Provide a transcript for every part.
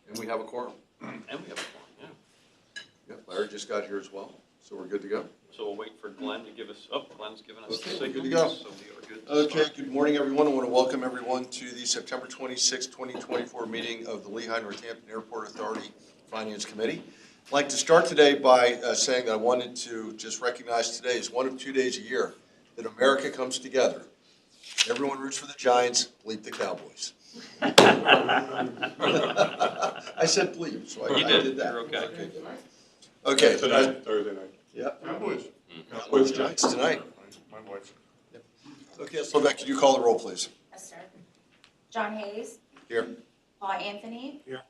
And we have a quorum. And we have a quorum, yeah. Yep, Larry just got here as well, so we're good to go. So we'll wait for Glenn to give us, Glenn's giving us the Okay, signal. good to go. So we are good to Okay, start. good morning, everyone. I want to welcome everyone to the September 26, 2024 meeting of the Lehigh Northampton Airport Authority Finance Committee. I'd like to start today by saying that I wanted to just recognize today is one of 2 days a year that America comes together. Everyone roots for the Giants, bleep the Cowboys. I said bleep, so I did that. You're okay. Okay. Tonight, Thursday night. Yep. Cowboys. Cowboys, Giants tonight. My wife. Okay, Slovak, could you call the roll, please? Yes, sir. John Hayes. Here. Paul Anthony. Here.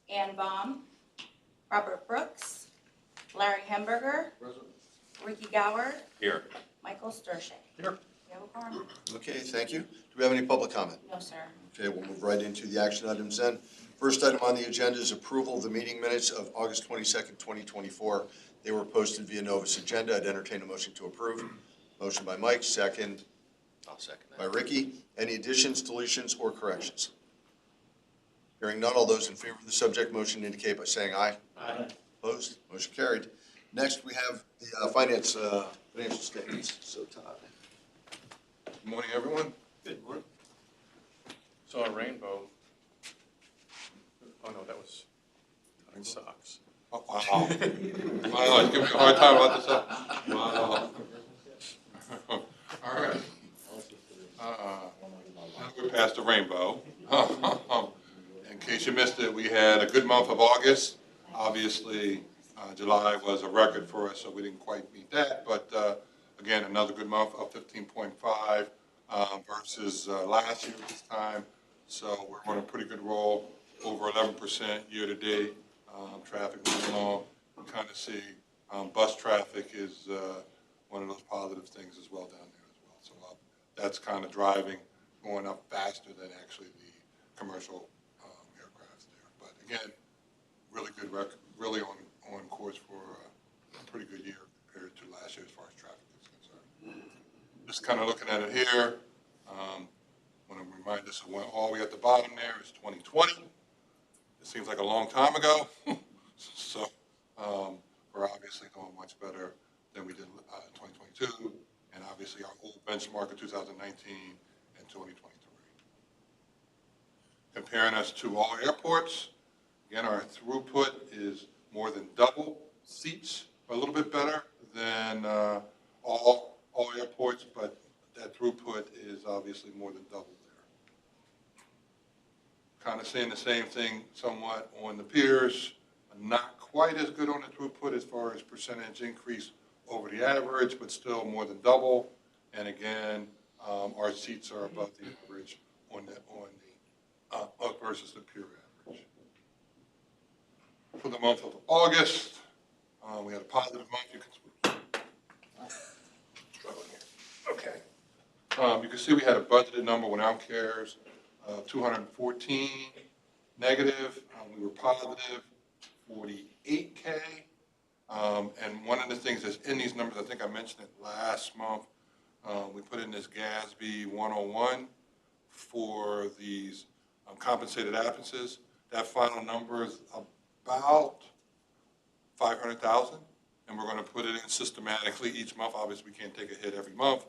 Ann Baum. Robert Brooks. Larry Hemberger. Ricky Gower. Here. Michael Sturshik. Here. We have a quorum? Okay, thank you. Do we have any public comment? No, sir. Okay, we'll move right into the action items then. First item on the agenda is approval of the meeting minutes of August 22nd, 2024. They were posted via Novus Agenda. I'd entertain a motion to approve. Motion by Mike, second. I'll second By Ricky. Any additions, deletions, or corrections? Hearing none, all those in favor of the subject motion indicate by saying aye. Aye. Opposed? Motion carried. Next, we have the financial statements. So, Todd. Good morning, everyone. Good morning. Saw a rainbow. Oh, no, that was Red Sox. Oh, wow. Wow, you give me a hard time about this. Wow. All right. We're past the rainbow. In case you missed it, we had a good month of August. Obviously, July was a record for us, so we didn't quite meet that. But again, another good month of 15.5 versus last year this time. So we're on a pretty good roll, over 11% year to date. Traffic moving along. You kind of see bus traffic is one of those positive things as well down there as well. So that's kind of driving, going up faster than actually the commercial aircraft there. But again, really good record, really on course for a pretty good year compared to last year as far as traffic is concerned. Just kind of looking at it here, want to remind us of when all the way at the bottom there is 2020. It seems like a long time ago. So we're obviously doing much better than we did in 2022, and obviously our old benchmark of 2019 and 2023. Comparing us to all airports, again, our throughput is more than double. Seats are a little bit better than all airports, but that throughput is obviously more than double there. Kind of seeing the same thing somewhat on the piers. Not quite as good on the throughput as far as percentage increase over the average, but still more than double. And again, our seats are above the average on the versus the pier average. For the month of August, we had a positive month. You can struggle here. Okay. You can see we had a budgeted number without cares of 214 negative. We were positive 48K. And one of the things that's in these numbers, I think I mentioned it last month, we put in this GASB 101 for these compensated absences. That final number is about 500,000, and we're going to put it in systematically each month. Obviously, we can't take a hit every month,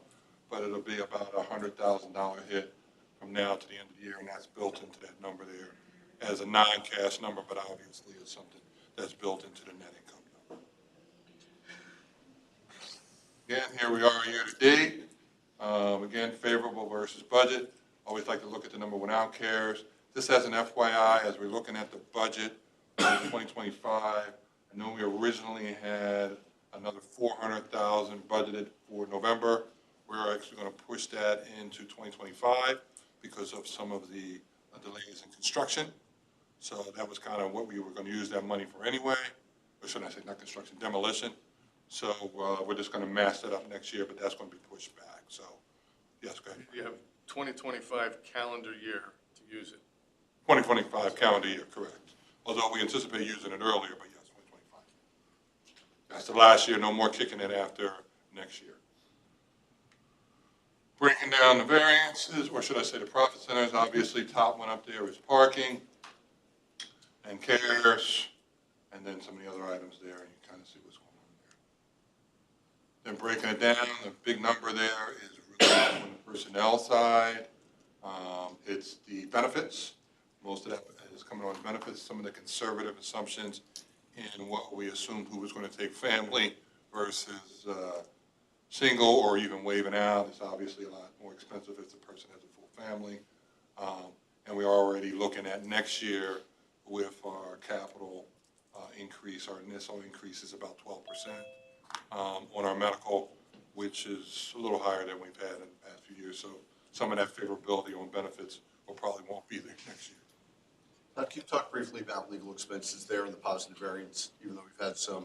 but it'll be about a $100,000 hit from now to the end of the year, and that's built into that number there as a non-cash number, but obviously it's something that's built into the net income number. Again, here we are year to date. Again, favorable versus budget. Always like to look at the number without cares. This has an FYI as we're looking at the budget for 2025. I know we originally had another 400,000 budgeted for November. We're actually going to push that into 2025 because of some of the delays in construction. So that was kind of what we were going to use that money for anyway. Or should I say not construction, demolition. So we're just going to mass that up next year, but that's going to be pushed back. So, yes, go ahead. You have 2025 calendar year to use it. 2025 calendar year, correct. Although we anticipate using it earlier, but yes, 2025. That's the last year, no more kicking it after next year. Breaking down the variances, or should I say the profit centers, obviously top one up there is parking. and cares, and then some of the other items there, and you kind of see what's going on there. Then breaking it down, the big number there is really on the personnel side. It's the benefits. Most of that is coming on benefits. Some of the conservative assumptions in what we assumed who was going to take family versus single or even waiving out. It's obviously a lot more expensive if the person has a full family. And we're already looking at next year with our capital increase. Our initial increase is about 12% on our medical, which is a little higher than we've had in the past few years. So some of that favorability on benefits probably won't be there next year. Now, can you talk briefly about legal expenses there and the positive variance, even though we've had some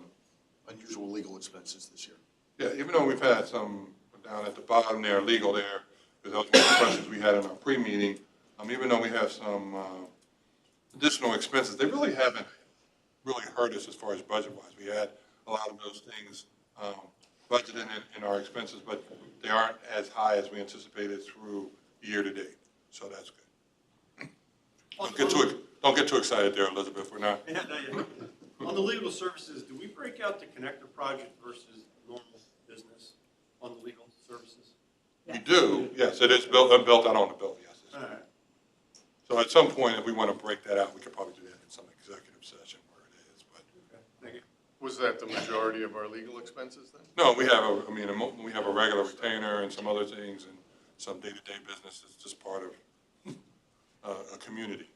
unusual legal expenses this year? Yeah, even though we've had some down at the bottom there, legal there, because those were the questions we had in our pre-meeting, even though we have some additional expenses, they really haven't really hurt us as far as budget-wise. We had a lot of those things budgeted in our expenses, but they aren't as high as we anticipated through year to date. So that's good. Don't get too excited there, Elizabeth. We're not. Yeah, no, yeah. On the legal services, do we break out the connector project versus normal business on the legal services? We do, yes. It is built out on the bill, yes. All right. So at some point, if we want to break that out, we could probably do that in some executive session where it is. But Okay, thank you. Was that the majority of our legal expenses then? no, we have we have a regular retainer and some other things and some day-to-day business that's just part of a community.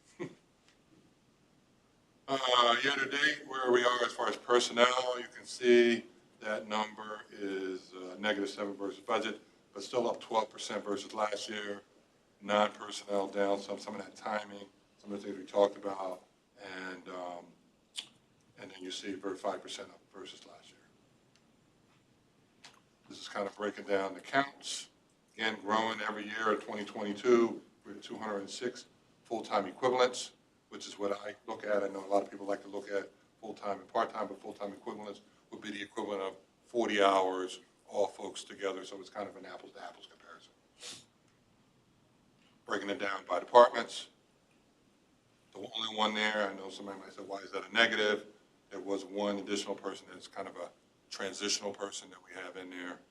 Year-to-date, where we are as far as personnel, you can see that number is -7 versus budget, but still up 12% versus last year. Non-personnel down some of that timing, some of the things we talked about, and then you see 5% up versus last year. This is kind of breaking down the counts. Again, growing every year in 2022, we're at 206 full-time equivalents, which is what I look at. I know a lot of people like to look at full-time and part-time, but full-time equivalents would be the equivalent of 40 hours, all folks together, so it's kind of an apples-to-apples comparison. Breaking it down by departments. The only one there, I know somebody might say, why is that a negative? There was one additional person that's kind of a transitional person that we have in there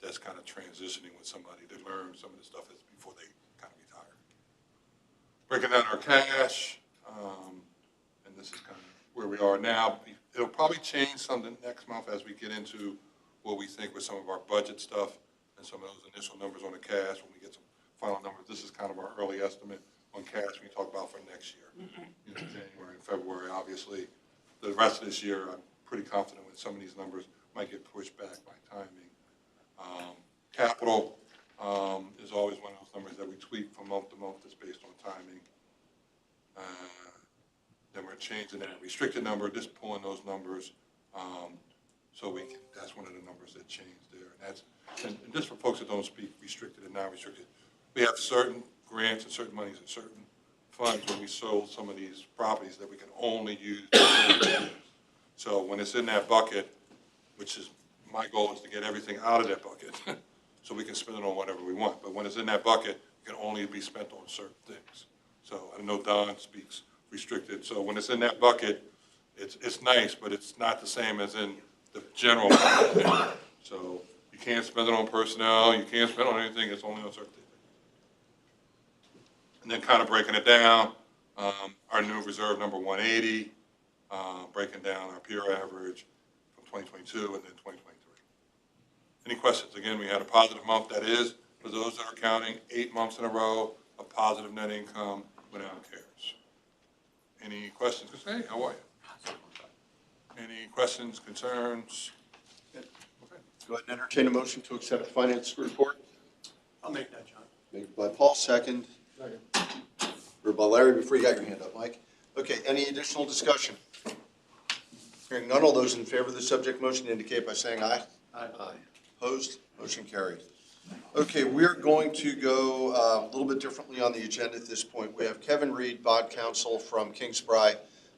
that's kind of transitioning with somebody to learn some of the stuff that's before they kind of retire. Breaking down our cash, and this is kind of where we are now. It'll probably change something next month as we get into what we think with some of our budget stuff and some of those initial numbers on the cash when we get some final numbers. This is kind of our early estimate on cash we talk about for next year, January and February. Obviously, the rest of this year, I'm pretty confident with some of these numbers might get pushed back by timing. Capital is always one of those numbers that we tweak from month to month that's based on timing. Then we're changing that restricted number, just pulling those numbers, so we can, that's one of the numbers that changed there. And just for folks that don't speak restricted and non-restricted, we have certain grants and certain monies and certain funds when we sold some of these properties that we can only use. So when it's in that bucket, which is, my goal is to get everything out of that bucket so we can spend it on whatever we want. But when it's in that bucket, it can only be spent on certain things. So I know Don speaks restricted. So when it's in that bucket, it's nice, but it's not the same as in the general bucket. So you can't spend it on personnel. You can't spend it on anything. It's only on certain things. And then kind of breaking it down, our new reserve number 180, breaking down our peer average from 2022 and then 2023. Any questions? Again, we had a positive month. That is, for those that are counting, 8 months in a row of positive net income without CARES. Any questions? Hey, how are you? Any questions, concerns? Okay. Go ahead and entertain a motion to accept the finance report. I'll make that, John. Made by Paul, second. Or by Larry, before you got your hand up, Mike. Okay, any additional discussion? Hearing none, all those in favor of the subject motion indicate by saying aye. Aye. Opposed? Motion carried. Okay, we're going to go a little bit differently on the agenda at this point. We have Kevin Reed, bond counsel from Kingsbury,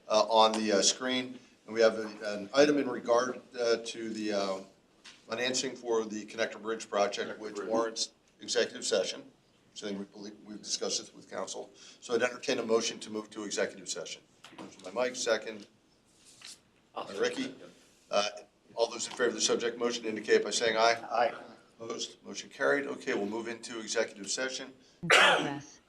on the screen. And we have an item in regard to the financing for the Connector Bridge project, which warrants executive session. So we've discussed this with council. So I'd entertain a motion to move to executive session. Motion by Mike, second I'll by second Ricky. that. All those in favor of the subject motion indicate by saying aye. Aye. Opposed, motion carried. Okay, we'll move into executive session. In progress.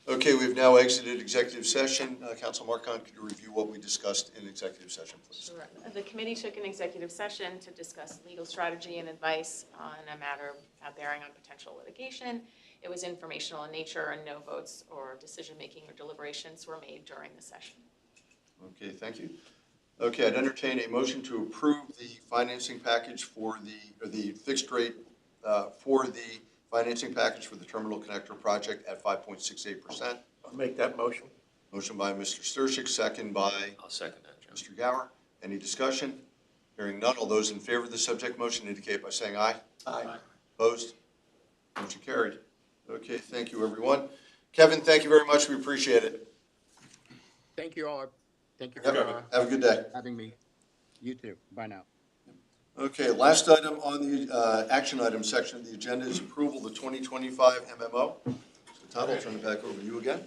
Okay, we've now exited executive session. Council Marcon, could you review what we discussed in executive session, please? Sure. The committee took an executive session to discuss legal strategy and advice on a matter bearing on potential litigation. It was informational in nature, and no votes or decision-making or deliberations were made during the session. Okay, thank you. Okay, I'd entertain a motion to approve the financing package for the fixed rate for the financing package for the terminal connector project at 5.68%. I'll make that motion. Motion by Mr. Stershik, second by I'll second that, John. Mr. Gower. Any discussion? Hearing none, all those in favor of the subject motion indicate by saying aye. Aye. Opposed? Motion carried. Okay, thank you, everyone. Kevin, thank you very much. We appreciate it. Thank you all. Thank you Have for a good day. having me. You too. Bye now. Okay, last item on the action item section of the agenda is approval of the 2025 MMO. So Todd, I'll turn it back over to you again.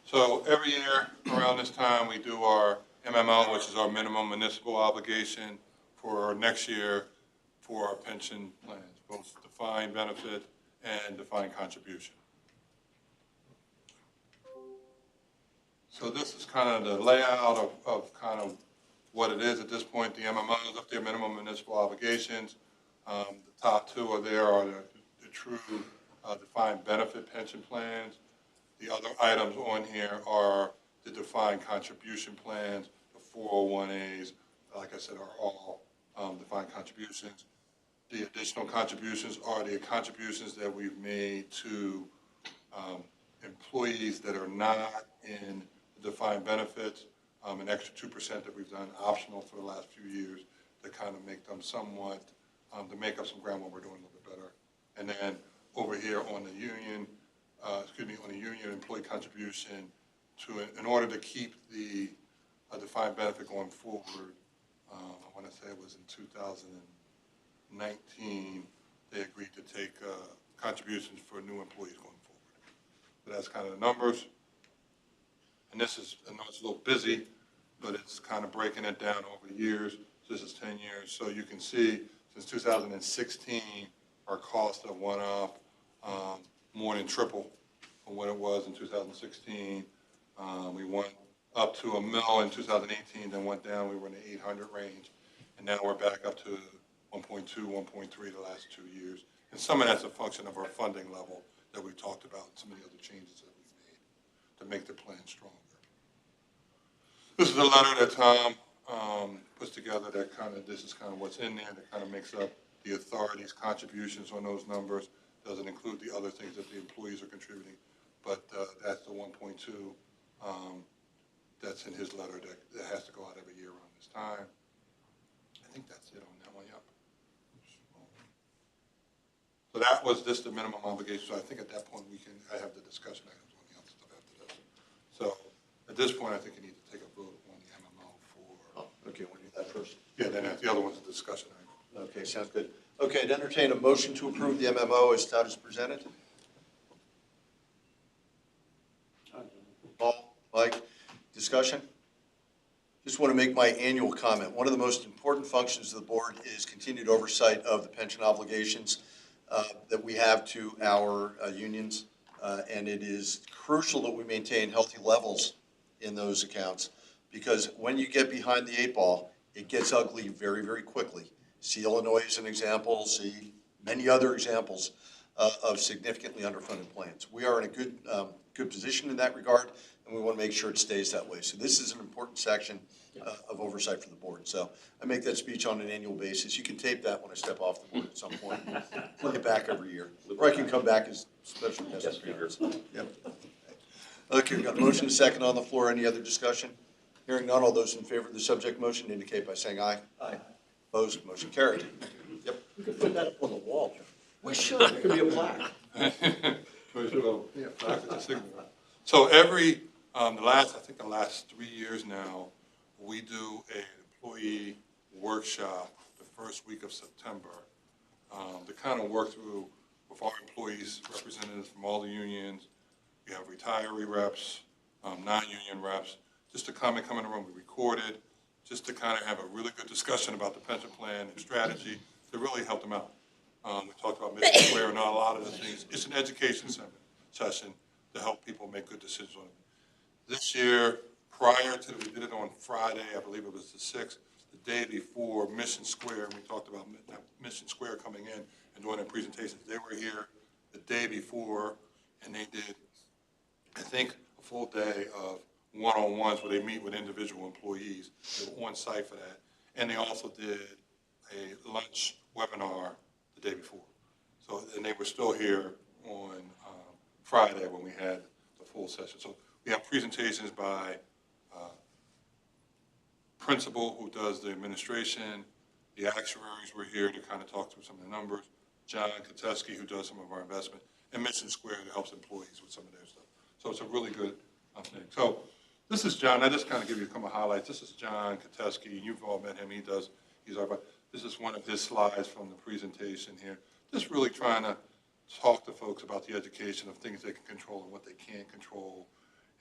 So every year around this time, we do our MMO, which is our minimum municipal obligation for next year for our pension plans, both defined benefit and defined contribution. So this is kind of the layout of kind of what it is at this point. The MMOs up there, minimum municipal obligations. The top two are there are the true defined benefit pension plans. The other items on here are the defined contribution plans. The 401As, like I said, are all defined contributions. The additional contributions are the contributions that we've made to employees that are not in defined benefits, an extra 2% that we've done optional for the last few years to kind of make them somewhat, to make up some ground when we're doing a little bit better. And then over here on the union, on the union employee contribution, in order to keep the defined benefit going forward, I want to say it was in 2019, they agreed to take contributions for new employees going forward. So that's kind of the numbers. And this is, I know it's a little busy, but it's kind of breaking it down over years. So this is 10 years. So you can see since 2016, our costs have went up more than triple from what it was in 2016. We went up to $1 million in 2018, then went down. We were in the 800 range. And now we're back up to 1.2, 1.3 the last 2 years. And some of that's a function of our funding level that we talked about and some of the other changes that we've made to make the plan stronger. This is a letter that Tom puts together that this is kind of what's in there that kind of makes up the authority's contributions on those numbers. Doesn't include the other things that the employees are contributing, but that's the 1.2 that's in his letter that has to go out every year around this time. I think that's it on that one, yep. So that was just the minimum obligation. So I think at that point I have the discussion items on the other stuff after this. So at this point, I think you need to take a vote on the MMO for. Oh, okay, we'll do that first. Yeah, then the other one's a discussion item. Okay, sounds good. Okay, I'd entertain a motion to approve the MMO as status presented. Paul, Mike, discussion? Just want to make my annual comment. One of the most important functions of the board is continued oversight of the pension obligations that we have to our unions. And it is crucial that we maintain healthy levels in those accounts because when you get behind the 8 ball, it gets ugly very, very quickly. See Illinois as an example, see many other examples of significantly underfunded plans. We are in a good position in that regard, and we want to make sure it stays that way. So this is an important section of oversight for the board. So I make that speech on an annual basis. You can tape that when I step off the board at some point. Play it back every year. Or I can come back as special guest appearance. Yep. Okay, we've got a motion and a second on the floor. Any other discussion? Hearing none, all those in favor of the subject motion indicate by saying aye. Aye. Opposed, motion carried. Yep. You could put that up on the wall, John. We should. It could be a plaque. So every, I think the last 3 years now, we do an employee workshop the first week of September to kind of work through with our employees, representatives from all the unions. We have retiree reps, non-union reps, just to come in the room. We recorded, just to kind of have a really good discussion about the pension plan and strategy to really help them out. We talked about Mission Square and a lot of the things. It's an education session to help people make good decisions on it. This year, prior to, we did it on Friday, I believe it was the 6th, the day before Mission Square, and we talked about Mission Square coming in and doing their presentations. They were here the day before, and they did, I think, a full day of one-on-ones where they meet with individual employees. They were on site for that. And they also did a lunch webinar the day before. So, and they were still here on Friday when we had the full session. So we have presentations by principal who does the administration, the actuaries were here to kind of talk through some of the numbers, John Kateski who does some of our investment, and Mission Square that helps employees with some of their stuff. So it's a really good thing. So this is John. I just kind of give you a couple of highlights. This is John Kateski. You've all met him. This is one of his slides from the presentation here. Just really trying to talk to folks about the education of things they can control and what they can't control,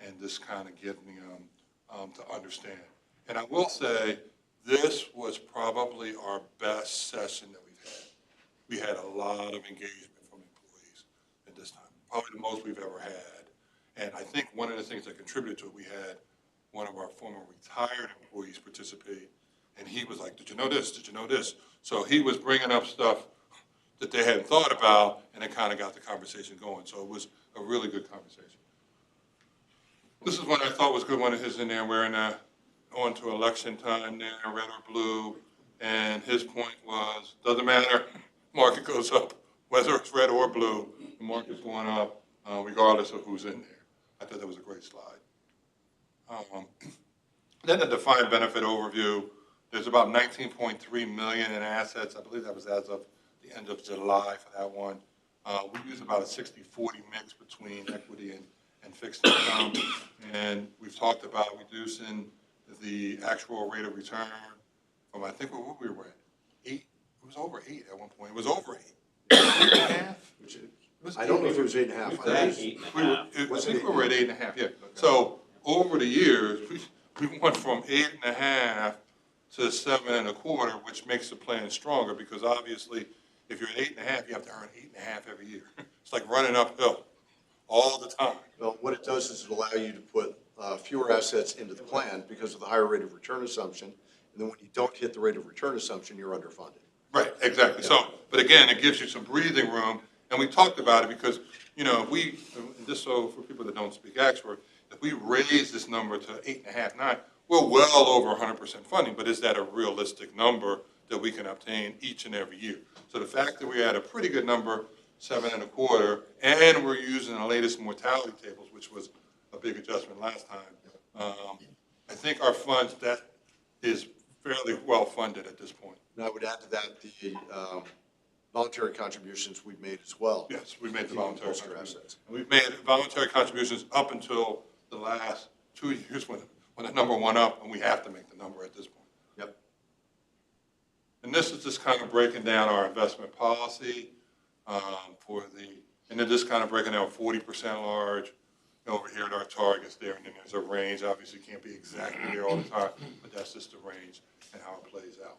and just kind of getting them to understand. And I will say, this was probably our best session that we've had. We had a lot of engagement from employees at this time, probably the most we've ever had. And I think one of the things that contributed to it, we had one of our former retired employees participate, and he was like, did you know this? Did you know this? So he was bringing up stuff that they hadn't thought about, and it kind of got the conversation going. So it was a really good conversation. This is one I thought was good, one of his in there, wearing on to election time there, red or blue, and his point was, doesn't matter, market goes up, whether it's red or blue, the market's going up, regardless of who's in there. I thought that was a great slide. Then the defined benefit overview, there's about 19.3 million in assets. I believe that was as of the end of July for that one. We use about a 60-40 mix between equity and fixed income. And we've talked about reducing the actual rate of return from, I think, what we were at, 8. It was over 8 at one point. It was over 8. 8.5? I don't know if it was 8.5. I think we were at 8.5, yeah. Okay. So over the years, we went from 8.5 to 7.25, which makes the plan stronger because obviously, if you're at 8.5, you have to earn 8.5 every year. It's like running uphill all the time. Well, what it does is it allows you to put fewer assets into the plan because of the higher rate of return assumption. And then when you don't hit the rate of return assumption, you're underfunded. Right, exactly. Yeah. So, but again, it gives you some breathing room. And we talked about it because, you know, just so for people that don't speak actuary, if we raise this number to 8.5, 9, we're well over 100% funding. But is that a realistic number that we can obtain each and every year? So the fact that we had a pretty good number, 7.25, and we're using the latest mortality tables, which was a big adjustment last time. I think our funds, that is fairly well funded at this point. And I would add to that the voluntary contributions we've made as well. Yes, we made the voluntary Bolster contributions. assets. And we've made voluntary contributions up until the last 2 years when the number went up, and we have to make the number at this point. Yep. And this is just kind of breaking down our investment policy and then just kind of breaking down 40% large, over here at our targets there, and then there's a range. Obviously, can't be exactly there all the time, but that's just the range and how it plays out.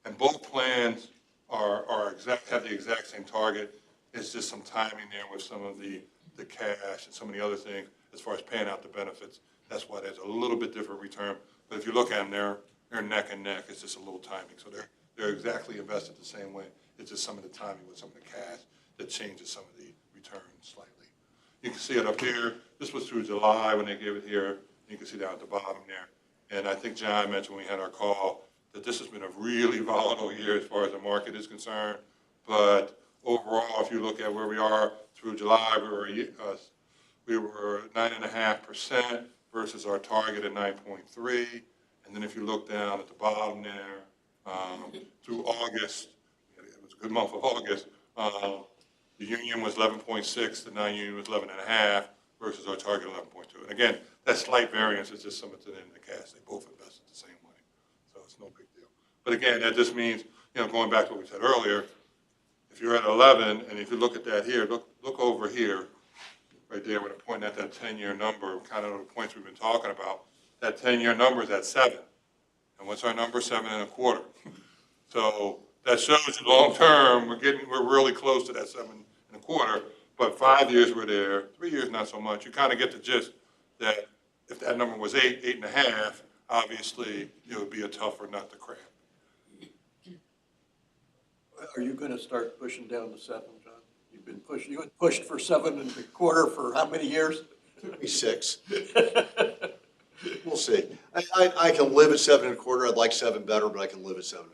And both plans have the exact same target. It's just some timing there with some of the cash and some of the other things as far as paying out the benefits. That's why there's a little bit different return. But if you look at them, they're neck and neck. It's just a little timing. So they're exactly invested the same way. It's just some of the timing with some of the cash that changes some of the return slightly. You can see it up here. This was through July when they gave it here. You can see down at the bottom there. And I think John mentioned when we had our call that this has been a really volatile year as far as the market is concerned. But overall, if you look at where we are through July, we were 9.5% versus our target at 9.3. And then if you look down at the bottom there, through August, it was a good month of August, the union was 11.6, the non-union was 11.5 versus our target 11.2. And again, that slight variance is just something in the cash. They both invested the same way. So it's no big deal. But again, that just means, going back to what we said earlier, if you're at 11, and if you look at that here, look over here, right there, when I'm pointing at that 10-year number, kind of the points we've been talking about, that 10-year number is at 7. And what's our number? 7.25. So that shows you long-term, we're really close to that 7.25, but 5 years we're there, 3 years not so much. You kind of get the gist that if that number was 8, 8.5, obviously it would be a tougher nut to crack. Are you gonna start pushing down to 7, John? You had pushed for 7.25 for how many years? Maybe 6. We'll see. I can live at 7.25. I'd like 7 better, but I can live at 7.25.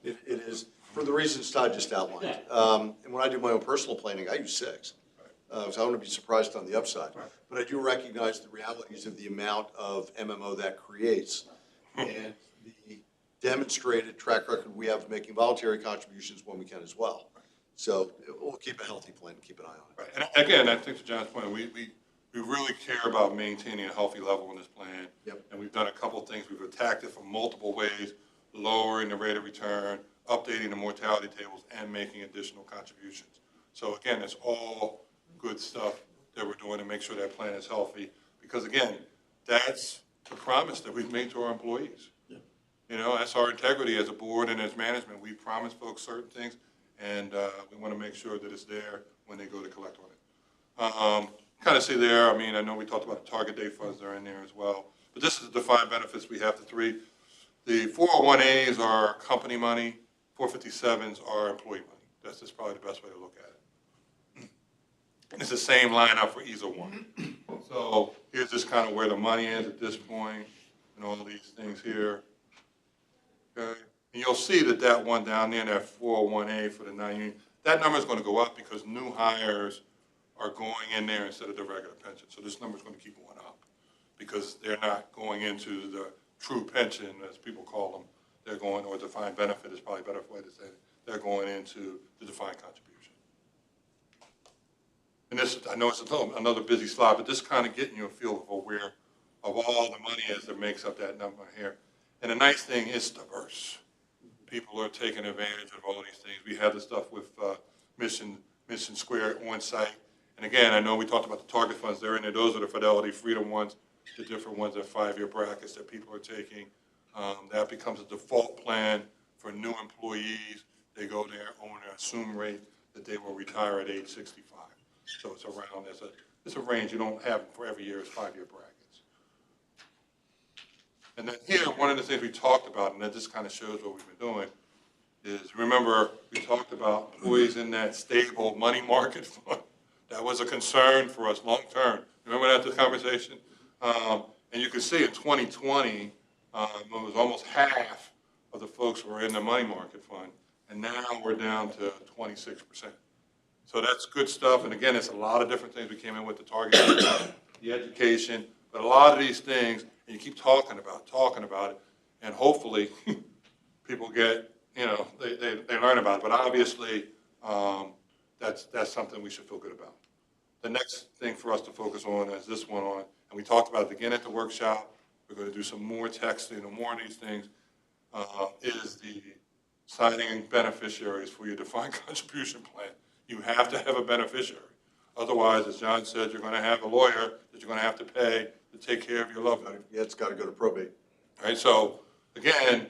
It is, for the reasons Todd just outlined. And when I do my own personal planning, I use 6. So I want to be surprised on the upside. But I do recognize the realities of the amount of MMO that creates and the demonstrated track record we have of making voluntary contributions when we can as well. So we'll keep a healthy plan and keep an eye on it. Right. And again, I think to John's point, we really care about maintaining a healthy level in this plan. Yep. And we've done a couple of things. We've attacked it from multiple ways, lowering the rate of return, updating the mortality tables, and making additional contributions. So again, it's all good stuff that we're doing to make sure that plan is healthy. Because again, that's the promise that we've made to our employees. Yeah. You know, that's our integrity as a board and as management. We promise folks certain things, and we want to make sure that it's there when they go to collect on it. Kind of see there, I mean, I know we talked about the target date funds that are in there as well, but this is the defined benefits we have, the 3. The 401As are company money, 457s are employee money. That's just probably the best way to look at it. And it's the same lineup for either one. So here's just kind of where the money is at this point and all these things here. Okay. And you'll see that that one down there, that 401A for the non-union, that number is going to go up because new hires are going in there instead of the regular pension. So this number is going to keep going up because they're not going into the true pension, as people call them. They're going, or defined benefit is probably a better way to say it. They're going into the defined contribution. And this, I know it's another busy slide, but this kind of getting you a feel of where of all the money is that makes up that number here. And the nice thing is diverse. People are taking advantage of all these things. We have the stuff with Mission Square on site. And again, I know we talked about the target funds. They're in there. Those are the Fidelity Freedom ones, the different ones at 5-year brackets that people are taking. That becomes a default plan for new employees. They go there on an assumed rate that they will retire at age 65. So it's around, it's a range. You don't have for every year, it's 5-year brackets. And then here, one of the things we talked about, and that just kind of shows what we've been doing, is remember we talked about employees in that stable money market fund. That was a concern for us long term. Remember that the conversation? And you can see in 2020, it was almost half of the folks were in the money market fund, and now we're down to 26%. So that's good stuff. And again, it's a lot of different things we came in with the target, the education, but a lot of these things, and you keep talking about it, and hopefully people get, you know, they learn about it. But obviously, that's something we should feel good about. The next thing for us to focus on is this one on, and we talked about it again at the workshop. We're going to do some more texting and more of these things, is the signing beneficiaries for your defined contribution plan. You have to have a beneficiary. Otherwise, as John said, you're going to have a lawyer that you're going to have to pay to take care of your loved one. Yeah, it's got to go to probate. Right, so again,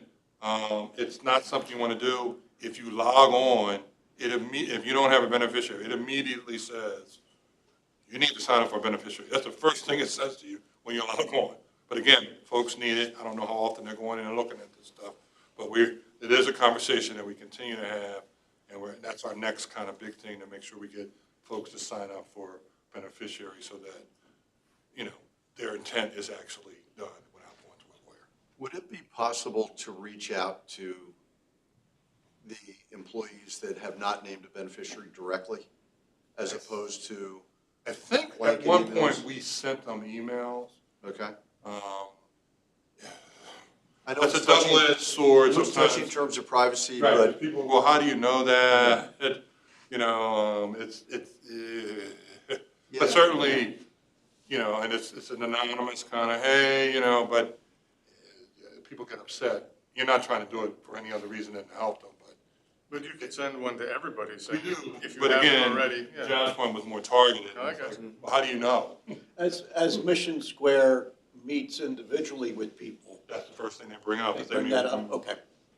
it's not something you want to do. If you log on, if you don't have a beneficiary, it immediately says, you need to sign up for a beneficiary. That's the first thing it says to you when you log on. But again, folks need it. I don't know how often they're going in and looking at this stuff, but it is a conversation that we continue to have, and that's our next kind of big thing to make sure we get folks to sign up for beneficiaries so that, you know, their intent is actually done without going to a lawyer. Would it be possible to reach out to the employees that have not named a beneficiary directly, as opposed to? I think at blanket one emails? point we sent them emails. Okay. I know That's it's a double-edged sword It's touchy sometimes. in terms of privacy, Right, but people go, how do you know that? You know, but certainly, you know, and it's an anonymous kind of, hey, you know, but people get upset. You're not trying to do it for any other reason than to help them, but But you could send one to everybody, so We do, if you but haven't again, already, yeah. John's point was more targeted. I It's got like, you. well, how do you know? As Mission Square meets individually with people, That's the first thing they bring up. they is they bring meet that with up, them. okay.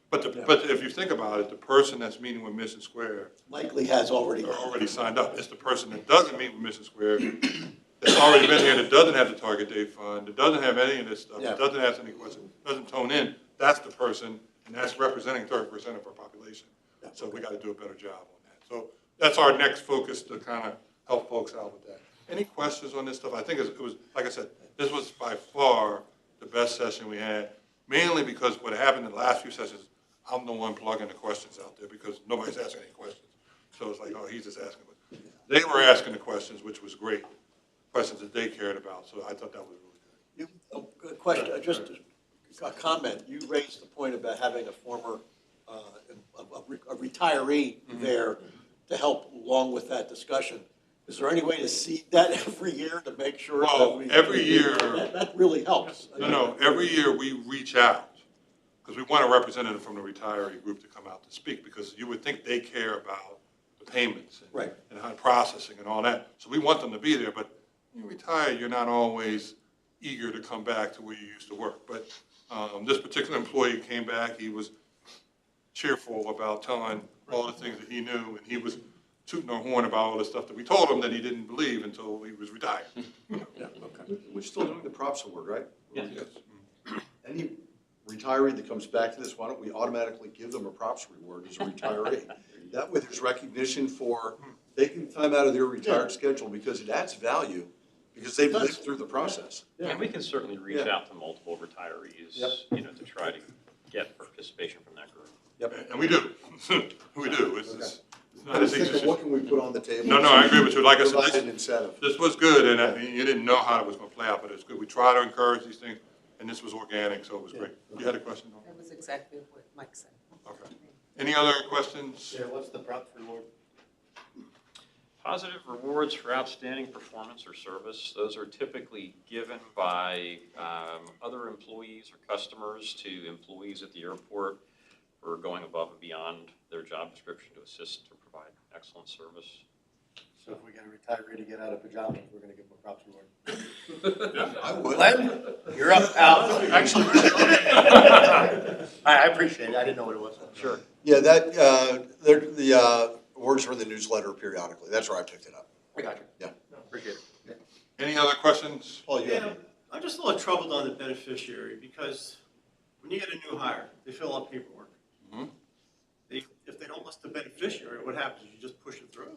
But if you think about it, the person that's meeting with Mission Square Likely has already. are already signed up. It's the person that doesn't meet with Mission Square, that's already been here, that doesn't have the target date fund, that doesn't have any of this stuff, Yeah. that doesn't ask any questions, doesn't tone in. That's the person, and that's representing 30% of our population. Yeah. So we got to do a better job on that. So that's our next focus, to kind of help folks out with that. Any questions on this stuff? I think it was, like I said, this was by far the best session we had, mainly because what happened in the last few sessions, I'm the one plugging the questions out there because nobody's asking any questions. So it's like, oh, he's just asking. But they were asking the questions, which was great, questions that they cared about. So I thought that was really good. Good question, just a comment. You raised the point about having a former, a retiree there to help along with that discussion. Is there any way to seed that every year to make sure that Well, we? every year- That really helps. No, every year we reach out because we want a representative from the retiree group to come out to speak, because you would think they care about the payments and, Right. and how processing and all that. So we want them to be there, but you retire, you're not always eager to come back to where you used to work. But this particular employee came back, he was cheerful about telling all the things that he knew, and he was tooting our horn about all the stuff that we told him that he didn't believe until he was retired. Yeah, okay. We're still doing the props award, right? Yes. Any retiree that comes back to this, why don't we automatically give them a props reward as a retiree? That way there's recognition for taking time out of their retired schedule, because it adds value, because they've lived through the process. And we can certainly reach Yeah. out to multiple retirees, Yep. to try to get participation from that group. And we do, we do. It's not as easy as What can we put on the table? No, I agree with you. Like I said, Provide an incentive. this was good, and you didn't know how it was going to play out, but it's good. We try to encourage these things, and this was organic, so it was great. You had a question? Dawn? That was exactly what Mike said. Okay. Any other questions? Yeah, what's the props reward? Positive rewards for outstanding performance or service, those are typically given by other employees or customers to employees at the airport for going above and beyond their job description to assist or provide excellent service. So if we get a retiree to get out of pajamas, we're gonna give them a props reward. I would. Glenn, you're up, Al. Actually, I appreciate it, I didn't know what it was. Sure. Yeah, the awards are in the newsletter periodically. That's where I picked it up. I got you. Yeah. Appreciate it. Any other questions? Paul, you Yeah, have I'm just a little troubled on the beneficiary, because when you get a new hire, they fill out paperwork. Mhm. If they don't list the beneficiary, what happens? You just push it through?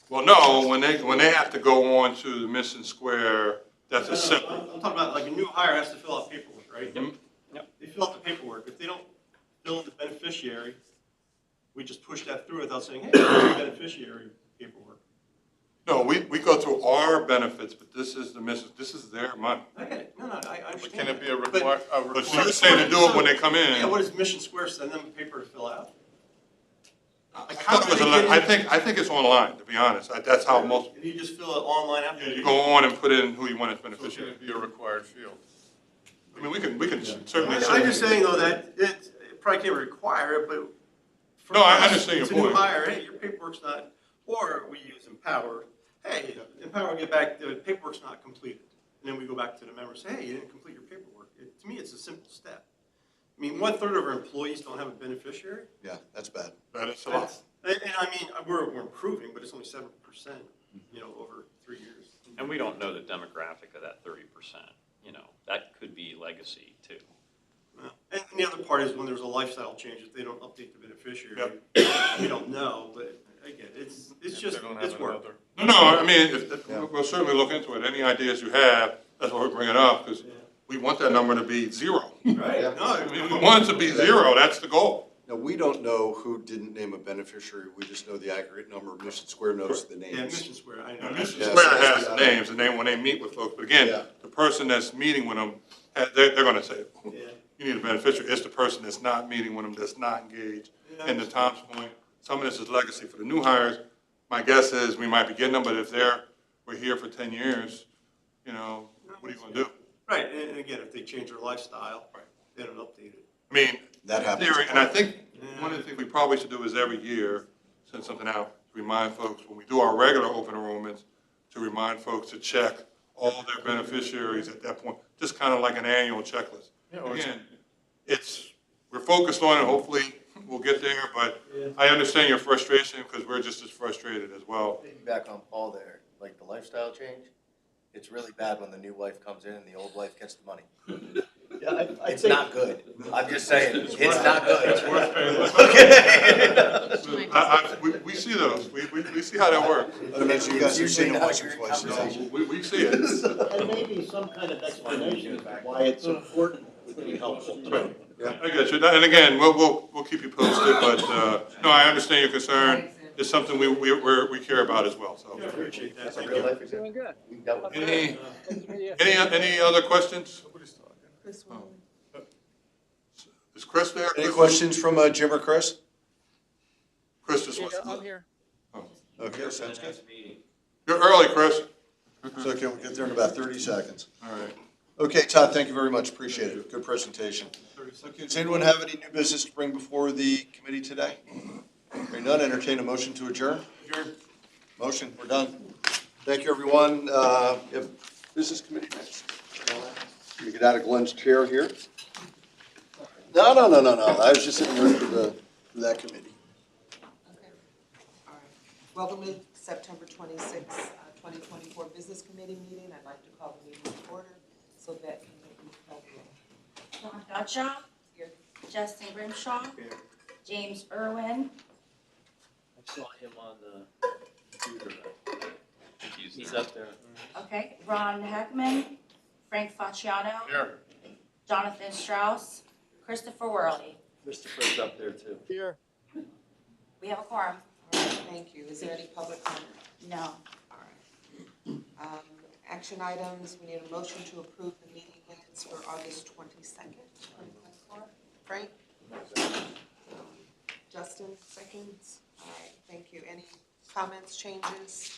Well, no, when they have to go on to the Mission Square, that's a I'm separate. talking about, like, a new hire has to fill out paperwork, right? Mhm. Yep. They fill out the paperwork. If they don't fill in the beneficiary, we just push that through without saying, hey, here's the beneficiary paperwork. No, we go through our benefits, but this is the mission, this is their money. I get it. No, I But understand. can it be a But- requirement? But she was saying to do it when they come in. Yeah, what does Mission Square send them paper to fill out? I thought it was I think it's online, to be honest. That's how most, And you just fill it online you after? go on and put in who you want as So can beneficiary. it be a required field? I mean, we can certainly. I'm just saying though that it probably can't require it, but. for No, I us, understand your it's a new point. hire, hey, your paperwork's not, or we use Empower, hey, Empower, get back, the paperwork's not completed. And then we go back to the member and say, hey, you didn't complete your paperwork. To me, it's a simple step. I mean, 1/3 of our employees don't have a beneficiary. Yeah, that's bad. That is a lot. And I mean, we're improving, but it's only 7%, over 3 years. And we don't know the demographic of that 30%, that could be legacy too. Well, and the other part is when there's a lifestyle change, if they don't update the beneficiary, we don't know, but again, it's If just, they don't it's have work. another. No, I mean, Yeah. we'll certainly look into it. Any ideas you have, that's why we bring it up, because we want that number to be zero. Right? Yeah. I mean, we No, want it to be zero, that's the goal. Now, we don't know who didn't name a beneficiary. We just know the aggregate number. Mission Square knows the yeah, names. Mission Square, I Now, know. Mission Yes. Square has the names, and when they meet with folks, but again, Yeah. the person that's meeting with them, they're gonna say, Yeah. you need a beneficiary. It's the person that's not meeting with them, that's not engaged. And to Tom's point, some of this is legacy for the new hires. My guess is we might be getting them, but if we're here for 10 years, what are you gonna do? Right, and again, if they change their lifestyle, Right. they don't update it. I mean, That happens. theory, and I think Yeah. one of the things we probably should do is every year, send something out, to remind folks, when we do our regular open enrollments, to remind folks to check all their beneficiaries at that point, just kind of like an annual checklist. Again, we're focused on it, hopefully we'll get there, but I understand your frustration, because we're just as frustrated as well. Back on Paul there, like the lifestyle change, it's really bad when the new wife comes in and the old wife gets the money. Yeah, I It's think, not good. I'm just saying, it's not good. It's worth paying. We see those, we see how that works. I imagine you guys have seen it once or Usually twice. not your We see it. and maybe some kind of explanation as to why it's important would be helpful too. I get you, and again, we'll keep you posted, but, no, I understand your concern. It's something we care about as well, so. Appreciate that. That's a Thank real you. life example. Doing good. We've dealt with it. Any other questions? Is Chris there? Any questions from Jim or Chris? Chris just Yeah, wants to I'm look. here. Okay, sounds good. You're early, Chris. So can we get there in about 30 seconds? All right. Okay, Todd, thank you very much. Appreciate it. Good presentation. Okay, does anyone have any new business to bring before the committee today? Hearing none, entertain a motion to adjourn. Motion, we're done. Thank you, everyone. Business committee next. You get out of Glenn's chair here. No. I was just sitting here for that committee. Okay. All right. Welcome to September 26th, 2024 Business Committee meeting. I'd like to call the meeting to order so that you can help you. John Gutschall. Here. Justin Grimshaw. James Irwin. I saw him on the computer. He's up there. Okay. Ron Heckman. Frank Facciano. Here. Jonathan Strauss. Christopher Worley. Christopher's up there too. Here. We have a quorum. All right, thank you. Is there any public comment? No. All right. Action items, we need a motion to approve the meeting minutes for August 22nd, 2024. Frank? Justin, seconds. All right, thank you. Any comments, changes?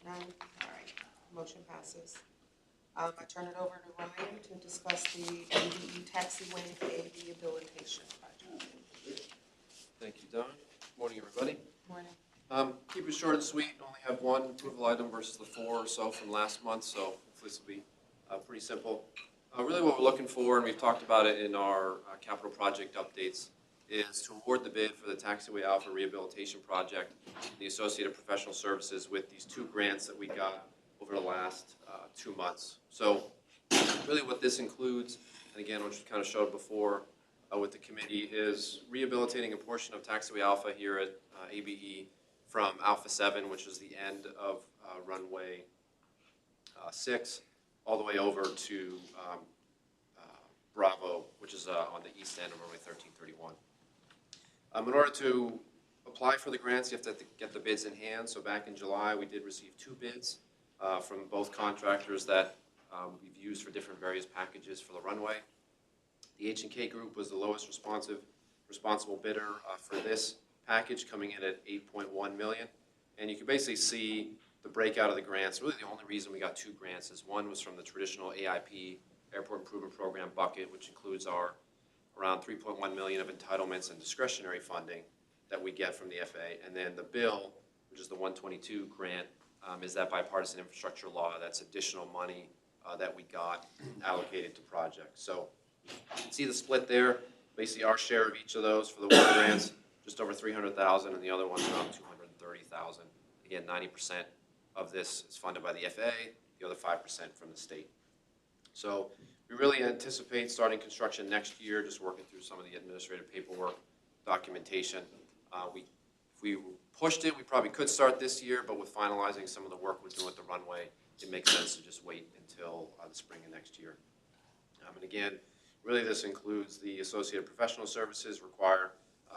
None? All right, motion passes. I turn it over to Ryan to discuss the ADE taxiway rehabilitation project. Thank you, Don. Morning, everybody. Morning. Keep it short and sweet. Only have one approval item versus the 4 or so from last month, so hopefully this will be pretty simple. Really what we're looking for, and we've talked about it in our capital project updates, is to award the bid for the Taxiway Alpha Rehabilitation Project, the associated professional services with these 2 grants that we got over the last 2 months. So really what this includes, and again, which we kind of showed before with the committee, is rehabilitating a portion of Taxiway Alpha here at ABE from Alpha 7, which is the end of runway 6, all the way over to Bravo, which is on the east end of runway 1331. In order to apply for the grants, you have to get the bids in hand. So back in July, we did receive 2 bids from both contractors that we've used for different various packages for the runway. The H&K Group was the lowest responsible bidder for this package, coming in at $8.1 million. And you can basically see the breakout of the grants. Really the only reason we got 2 grants is one was from the traditional AIP, Airport Improvement Program bucket, which includes our around $3.1 million of entitlements and discretionary funding that we get from the FAA. And then the bill, which is the 122 grant, is that bipartisan infrastructure law. That's additional money that we got allocated to projects. So you can see the split there. Basically our share of each of those for the one grants, just over $300,000, and the other one's around $230,000. Again, 90% of this is funded by the FAA, the other 5% from the state. So we really anticipate starting construction next year, just working through some of the administrative paperwork, documentation. If we pushed it, we probably could start this year, but with finalizing some of the work we're doing with the runway, it makes sense to just wait until the spring of next year. And again, really this includes the associated professional services required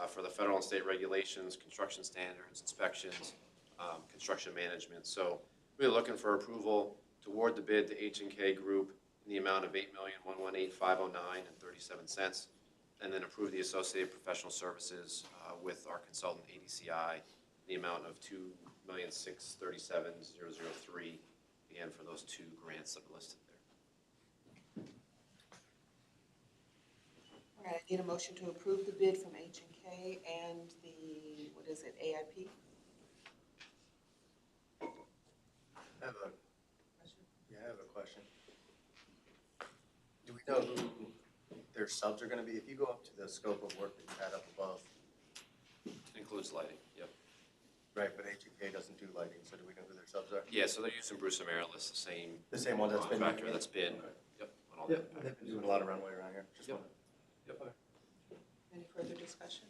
for the federal and state regulations, construction standards, inspections, construction management. So really looking for approval to award the bid to H&K Group in the amount of $8,118,509.37, and then approve the associated professional services with our consultant ADCI in the amount of $2,637,003, again for those 2 grants that are listed there. All right, I need a motion to approve the bid from H&K AIP. I have a, yeah, I have a question. Do we know who their subs are gonna be? If you go up to the scope of work that you had up above, Includes lighting, yep. right, but HEK doesn't do lighting, so do we know who their subs are? Yeah, so they're using Bruce Amerilis, the same one that's been contractor using it? that's been, Okay. yep, on all the. Yep, they've been doing a lot of runway around here. Just Yep. wondering. Yep. Any further discussion?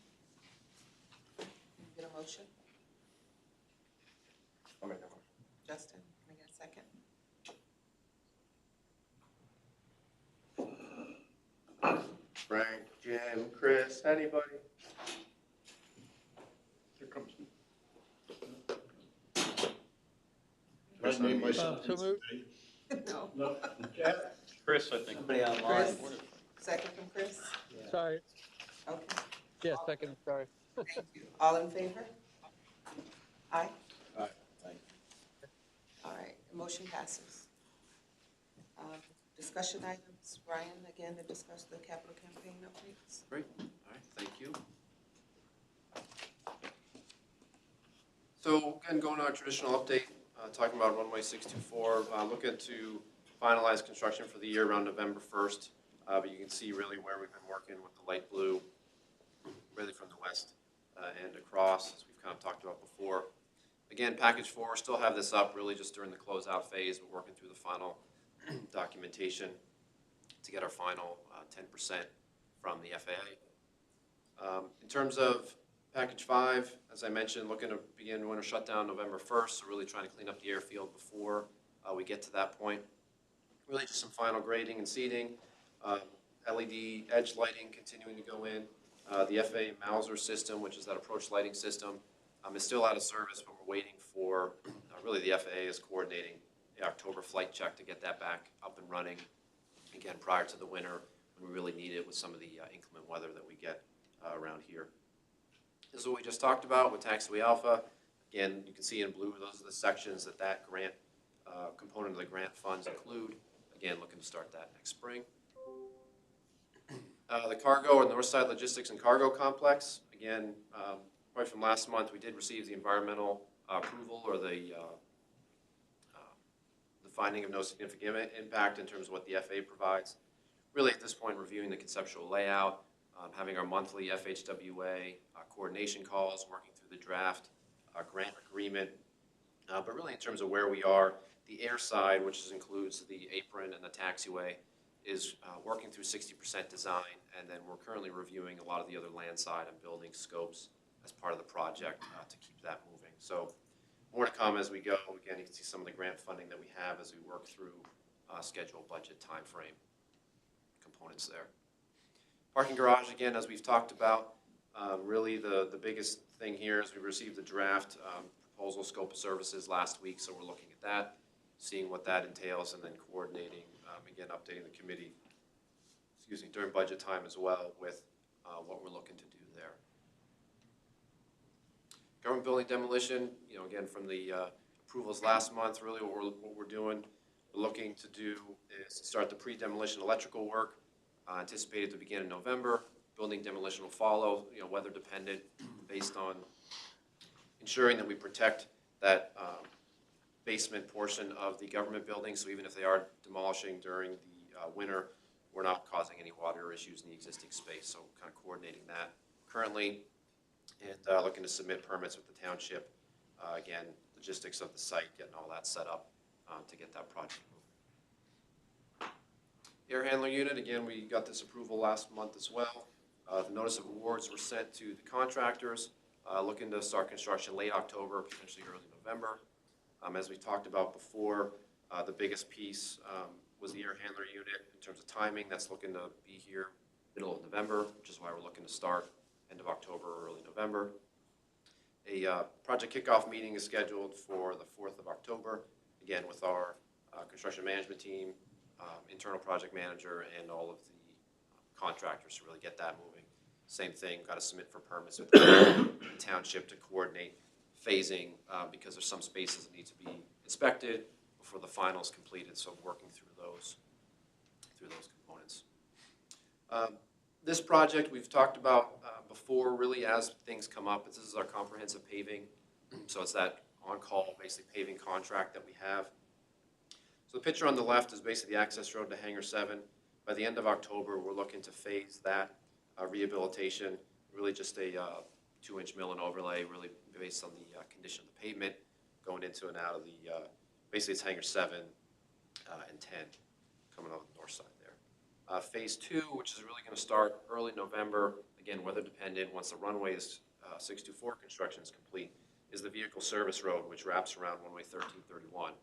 Can I get a motion? I'll make that motion. Justin, can I get a second? Frank, Jim, Chris, anybody? Here comes. Chris, Made unmute. myself. No. Chris, I think. Somebody Chris, second from Chris? Sorry. Okay, Yeah, second, sorry. thank you. All in favor? Aye? Aye. All right, the motion passes. Discussion items, Ryan, again, to discuss the capital campaign updates. Great, all right, thank you. So again, going on our traditional update, talking about runway 624, looking to finalize construction for the year around November 1st. But you can see really where we've been working with the light blue, really from the west and across, as we've kind of talked about before. Again, package 4, still have this up really just during the closeout phase. We're working through the final documentation to get our final 10% from the FAA. In terms of package 5, as I mentioned, looking to begin winter shutdown November 1st, so really trying to clean up the airfield before we get to that point. Really just some final grading and seating, LED edge lighting continuing to go in. The FAA Mauser system, which is that approach lighting system, is still out of service, but we're waiting for, really the FAA is coordinating the October flight check to get that back up and running, again, prior to the winter, when we really need it with some of the inclement weather that we get around here. This is what we just talked about with Taxiway Alpha. Again, you can see in blue, those are the sections that grant component of the grant funds include. Again, looking to start that next spring. The cargo or Northside Logistics and Cargo Complex, again, right from last month, we did receive the environmental approval or the finding of no significant impact in terms of what the FAA provides. Really at this point, reviewing the conceptual layout, having our monthly FHWA coordination calls, working through the draft grant agreement. But really in terms of where we are, the air side, which includes the apron and the taxiway, is working through 60% design, and then we're currently reviewing a lot of the other land side and building scopes as part of the project to keep that moving. So more to come as we go. Again, you can see some of the grant funding that we have as we work through schedule, budget, timeframe components there. Parking garage, again, as we've talked about, really the biggest thing here is we received the draft proposal scope of services last week, so we're looking at that, seeing what that entails, and then coordinating, again, updating the committee, during budget time as well with what we're looking to do there. Government building demolition, again, from the approvals last month, really what we're doing, we're looking to do is to start the pre-demolition electrical work, anticipated to begin in November. Building demolition will follow, weather dependent, based on ensuring that we protect that basement portion of the government building. So even if they are demolishing during the winter, we're not causing any water issues in the existing space. So kind of coordinating that currently, and looking to submit permits with the township. Again, logistics of the site, getting all that set up to get that project moving. Air handler unit, again, we got this approval last month as well. The notice of awards were sent to the contractors, looking to start construction late October, potentially early November. As we talked about before, the biggest piece was the air handler unit in terms of timing. That's looking to be here middle of November, which is why we're looking to start end of October or early November. A project kickoff meeting is scheduled for the 4th of October, again with our construction management team, internal project manager, and all of the contractors to really get that moving. Same thing, got to submit for permits with the township to coordinate phasing because there's some spaces that need to be inspected before the final is completed, so working through those components. This project we've talked about before, really as things come up. This is our comprehensive paving. So it's that on-call, basically paving contract that we have. So the picture on the left is basically the access road to Hangar 7. By the end of October, we're looking to phase that rehabilitation, really just a 2-inch mill and overlay, really based on the condition of the pavement, going into and out of the, basically it's Hangar 7 and 10, coming on the north side there. Phase 2, which is really going to start early November, again, weather dependent, once the runway's 624 construction is complete, is the vehicle service road, which wraps around runway 1331.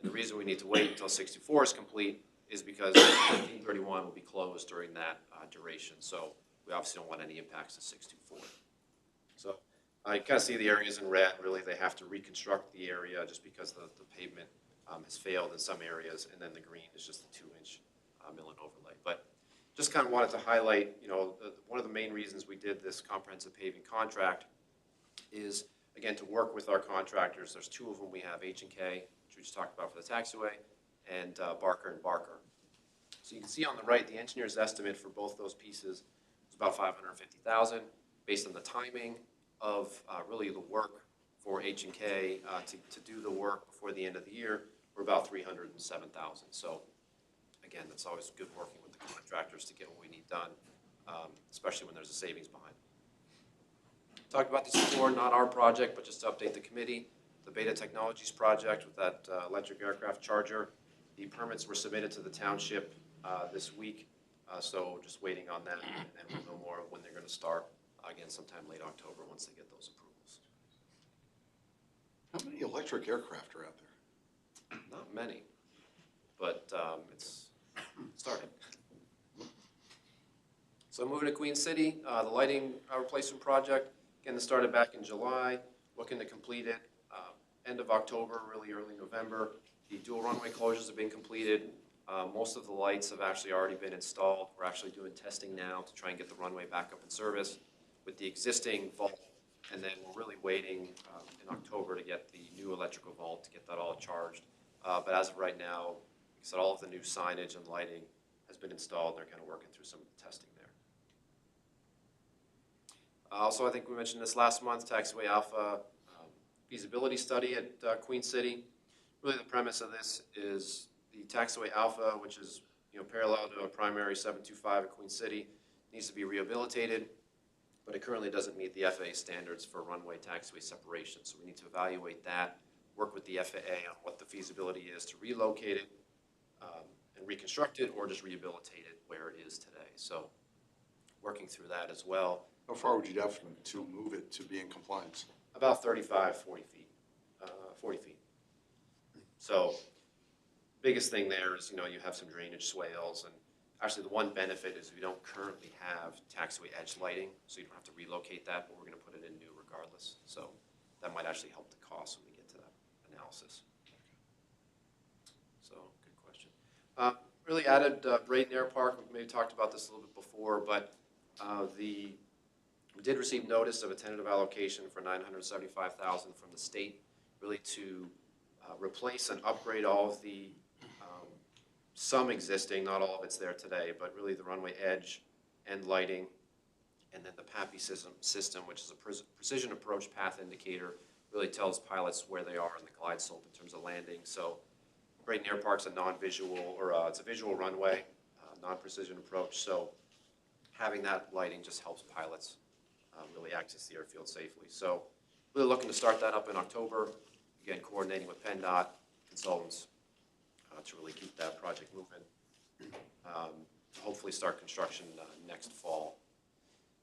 And the reason we need to wait until 64 is complete is because 1331 will be closed during that duration. So we obviously don't want any impacts to 624. So you kind of see the areas in red. Really, they have to reconstruct the area just because the pavement has failed in some areas, and then the green is just the 2-inch mill and overlay. But just kind of wanted to highlight, one of the main reasons we did this comprehensive paving contract is, again, to work with our contractors. There's 2 of them we have, H&K, which we just talked about for the taxiway, and Barker and Barker. So you can see on the right, the engineer's estimate for both those pieces is about $550,000, based on the timing of really the work for H&K to do the work before the end of the year. We're about $307,000. So again, that's always good working with the contractors to get what we need done, especially when there's a savings behind it. Talked about this before, not our project, but just to update the committee. The Beta Technologies project with that electric aircraft charger. The permits were submitted to the township this week, so just waiting on that, and we'll know more when they're going to start, again, sometime late October once they get those approvals. How many electric aircraft are out there? Not many, but it's starting. So moving to Queen City, the lighting replacement project, again, this started back in July, looking to complete it end of October, really early November. The dual runway closures have been completed. Most of the lights have actually already been installed. We're actually doing testing now to try and get the runway back up in service with the existing vault, and then we're really waiting in October to get the new electrical vault to get that all charged. But as of right now, like I said, all of the new signage and lighting has been installed, and they're kind of working through some of the testing there. Also, I think we mentioned this last month, Taxiway Alpha feasibility study at Queen City. Really the premise of this is the Taxiway Alpha, which is parallel to a primary 725 at Queen City, needs to be rehabilitated, but it currently doesn't meet the FAA standards for runway taxiway separation. So we need to evaluate that, work with the FAA on what the feasibility is to relocate it and reconstruct it, or just rehabilitate it where it is today. So working through that as well. How far would you definitely to move it to be in compliance? About 35, 40 feet, 40 feet. So biggest thing there is, you have some drainage swales, and actually the one benefit is we don't currently have taxiway edge lighting, so you don't have to relocate that, but we're gonna put it in new regardless. So that might actually help the cost when we get to that analysis. So good question. Really added Braden Air Park. We maybe talked about this a little bit before, but we did receive notice of a tentative allocation for $975,000 from the state, really to replace and upgrade all of the, some existing, not all of it's there today, but really the runway edge and lighting, and then the PAPI system, which is a precision approach path indicator, really tells pilots where they are in the glide slope in terms of landing. So Braden Air Park's a non-visual, or it's a visual runway, non-precision approach, so having that lighting just helps pilots really access the airfield safely. So really looking to start that up in October. Again, coordinating with PennDOT consultants to really keep that project moving. Hopefully start construction next fall.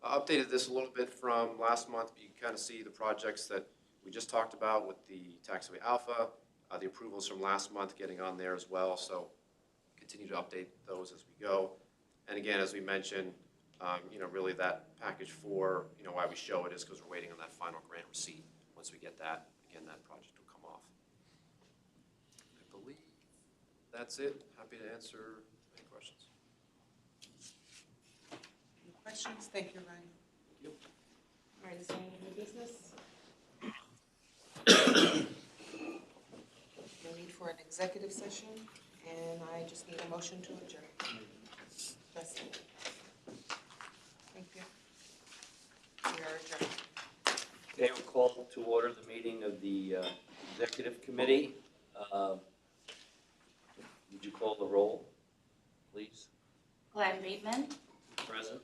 Updated this a little bit from last month, but you can kind of see the projects that we just talked about with the Taxiway Alpha, the approvals from last month getting on there as well. So continue to update those as we go. And again, as we mentioned, really that package 4, why we show it is because we're waiting on that final grant receipt. Once we get that, again, that project will come off. I believe that's it. Happy to answer any questions. Any questions? Thank you, Ryan. Thank you. All right, is there any new business? No need for an executive session, and I just need a motion to adjourn. That's it. Thank you. call to order the meeting of the Executive Committee. Would you call the roll, please? Glenn Reedman, Present.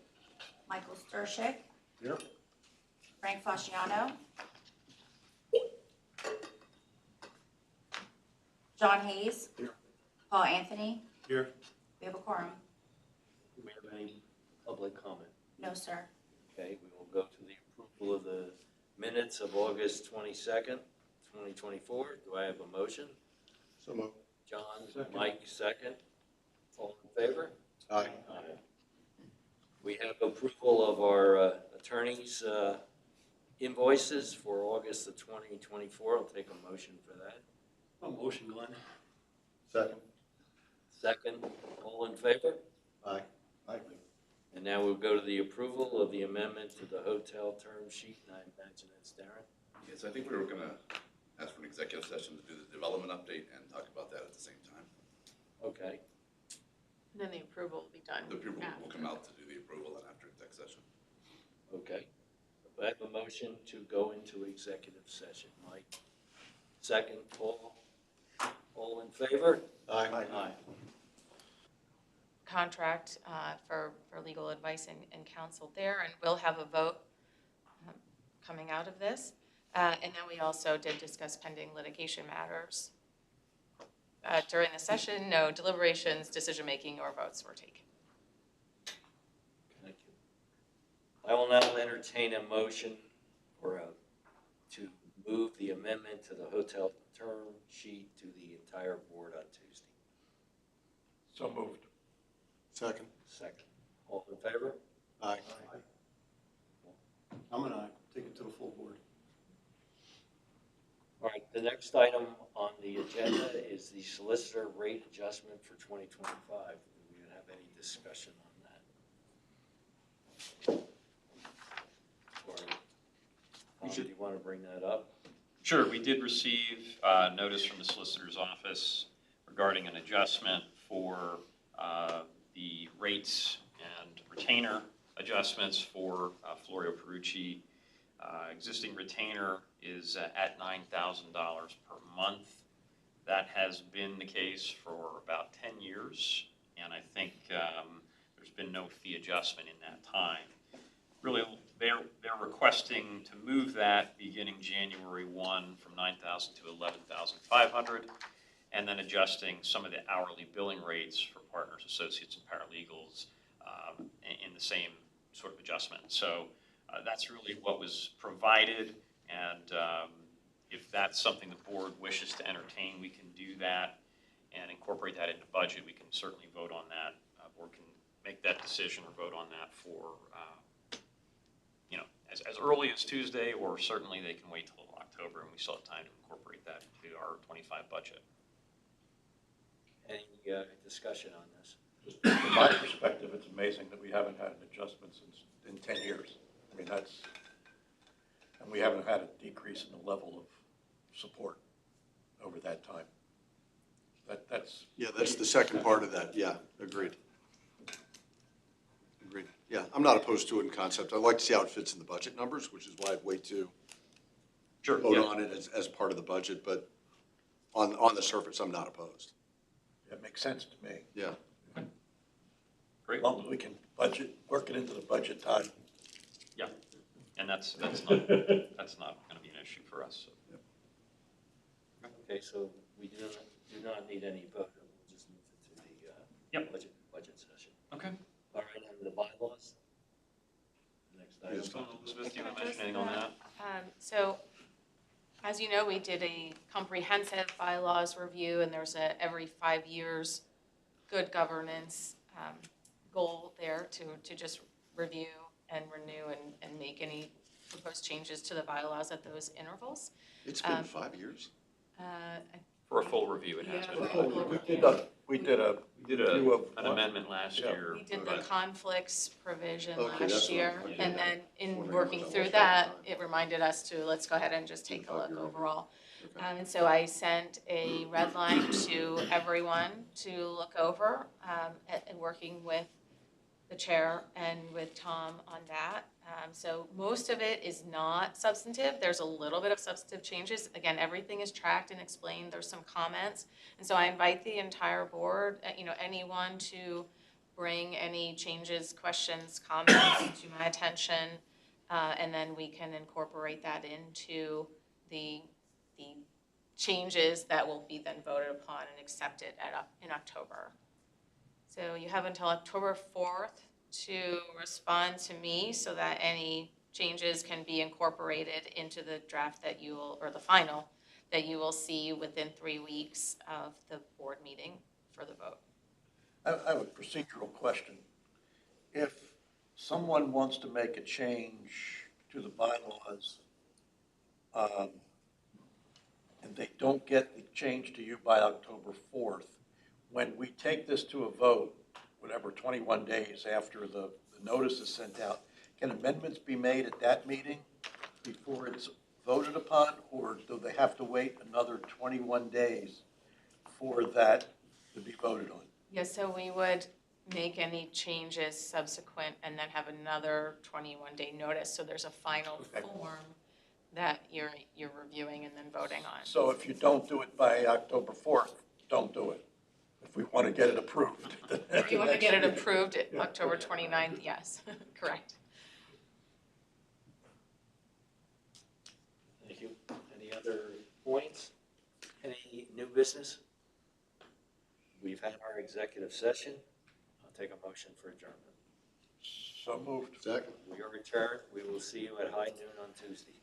Michael Sturshik. Here. Frank Fasciano. John Hayes. Here. Paul Anthony. Here. We have a quorum. Do we have any public comment? No, sir. Okay, we will go to the approval of the minutes of August 22nd, 2024. Do I have a motion? So moved. John, Second. Mike, second. All in favor? Aye. We have approval of our attorney's invoices for August of 2024. I'll take a motion for that. A motion, Glenn. Second. Second, all in favor? Aye. Aye. And now we'll go to the approval of the amendment to the hotel term sheet, and I imagine that's Darren. Yes, I think we were gonna ask for an executive session to do the development update and talk about that at the same time. Okay, And then the approval will be done The people will after. come out to do the approval and after exec session. okay. I have a motion to go into executive session. Mike, second, Paul. All in favor? Aye. Aye. Contract for legal advice and counsel there, and we'll have a vote coming out of this. And then we also did discuss pending litigation matters. During the session, no deliberations, decision-making, or votes were taken. Thank you. I will now entertain a motion to move the amendment to the hotel term sheet to the entire board on Tuesday. So moved. Second. Second. All in favor? Aye. I'm gonna take it to the full board. All right, the next item on the agenda is the solicitor rate adjustment for 2025. Do we have any discussion on that? Or, do you want to bring that up? Sure, we did receive notice from the solicitor's office regarding an adjustment for the rates and retainer adjustments for Florio Perucci. Existing retainer is at $9,000 per month. That has been the case for about 10 years, and I think there's been no fee adjustment in that time. Really, they're requesting to move that beginning January 1 from $9,000 to $11,500, and then adjusting some of the hourly billing rates for partners, associates, and paralegals in the same sort of adjustment. So that's really what was provided, and if that's something the board wishes to entertain, we can do that and incorporate that into budget. We can certainly vote on that. Board can make that decision or vote on that for, as early as Tuesday, or certainly they can wait till October, and we still have time to incorporate that into our 25 budget. Any discussion on this? From my perspective, it's amazing that we haven't had an adjustment in 10 years. I mean, and we haven't had a decrease in the level of support over that time. That's. Yeah, that's the second part of that. Yeah, agreed. Agreed. Yeah, I'm not opposed to it in concept. I'd like to see how it fits in the budget numbers, which is why I'd wait to vote on it as part of the budget, but on the surface, I'm not opposed. It makes sense to me. Yeah. Great. As long as we can work it into the budget time. Yeah, and that's not going to be an issue for us. So. Okay, so we do not need any vote. We'll just move it to the budget session. Okay. All right, and the bylaws? Next item. Elizabeth, do you want to mention anything on that? So, as you know, we did a comprehensive bylaws review, and there's a every 5 years good governance goal there to just review and renew and make any proposed changes to the bylaws at those intervals. It's been 5 years. For a full review, it has Yeah. been. We did An amendment last year. We did the conflicts provision Okay, that's last what year, I'm- and then in Wondering working what that through was. that, it reminded us to, let's go ahead and just take a look Five-year overall. Okay. And so I sent a red line to everyone to look over, and working with the chair and with Tom on that. So most of it is not substantive. There's a little bit of substantive changes. Again, everything is tracked and explained. There's some comments. And so I invite the entire board, anyone to bring any changes, questions, comments to my attention. And then we can incorporate that into the changes that will be then voted upon and accepted in October. So you have until October 4th to respond to me so that any changes can be incorporated into the draft that you will, or the final, that you will see within 3 weeks of the board meeting for the vote. I have a procedural question. If someone wants to make a change to the bylaws, and they don't get the change to you by October 4th, when we take this to a vote, whatever, 21 days after the notice is sent out, can amendments be made at that meeting before it's voted upon, or do they have to wait another 21 days for that to be voted on? Yes, so we would make any changes subsequent and then have another 21-day notice. So there's a final form that you're reviewing and then voting on. So if you don't do it by October 4th, don't do it. If we want to get it approved. If you want to get it approved at October 29th, yes, correct. Thank you. Any other points? Any new business? We've had our executive session. I'll take a motion for adjournment. So moved. Second. We are returned. We will see you at high noon on Tuesday.